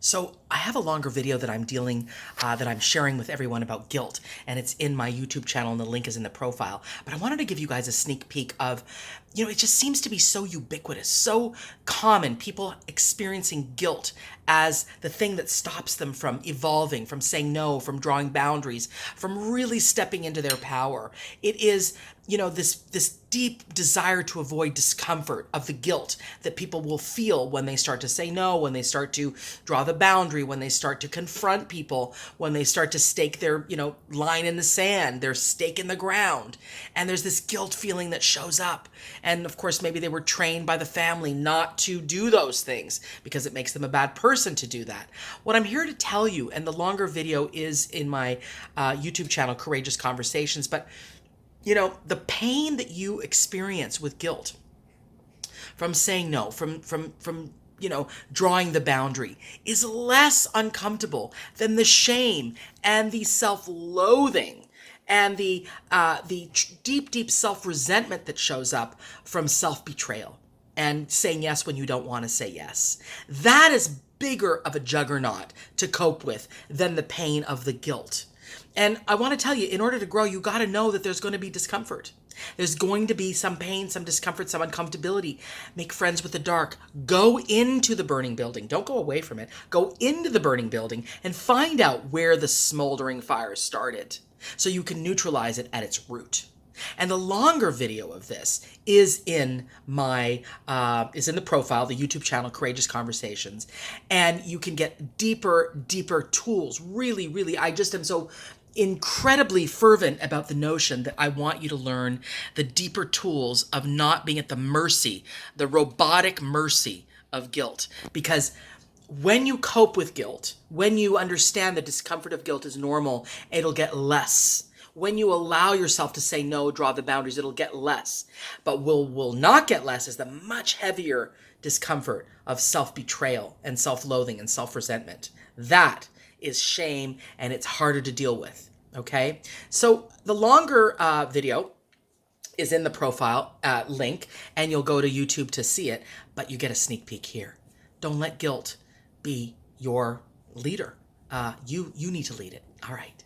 So I have a longer video that that I'm sharing with everyone about guilt, and it's in my YouTube channel, and the link is in the profile. But I wanted to give you guys a sneak peek of, it just seems to be so ubiquitous, so common, people experiencing guilt as the thing that stops them from evolving, from saying no, from drawing boundaries, from really stepping into their power. It is, this deep desire to avoid discomfort of the guilt that people will feel when they start to say no, when they start to draw the boundary, when they start to confront people, when they start to stake their, line in the sand, their stake in the ground. And there's this guilt feeling that shows up. And of course, maybe they were trained by the family not to do those things because it makes them a bad person to do that. What I'm here to tell you, and the longer video is in my YouTube channel, Courageous Conversations, but the pain that you experience with guilt from saying no, from drawing the boundary is less uncomfortable than the shame and the self-loathing and the deep self-resentment that shows up from self-betrayal and saying yes when you don't want to say yes. That is bigger of a juggernaut to cope with than the pain of the guilt. And I want to tell you, in order to grow, you got to know that there's going to be discomfort. There's going to be some pain, some discomfort, some uncomfortability. Make friends with the dark. Go into the burning building. Don't go away from it. Go into the burning building and find out where the smoldering fire started so you can neutralize it at its root. And the longer video of this is in my is in the profile, the YouTube channel, Courageous Conversations, and you can get deeper tools. Really, I just am so incredibly fervent about the notion that I want you to learn the deeper tools of not being at the mercy, the robotic mercy of guilt. Because when you cope with guilt, when you understand the discomfort of guilt is normal, it'll get less. When you allow yourself to say no, draw the boundaries, it'll get less. But will not get less is the much heavier discomfort of self-betrayal and self-loathing and self-resentment. That is shame, and it's harder to deal with, okay? So the longer video is in the profile link, and you'll go to YouTube to see it, but you get a sneak peek here. Don't let guilt be your leader. You need to lead it. All right.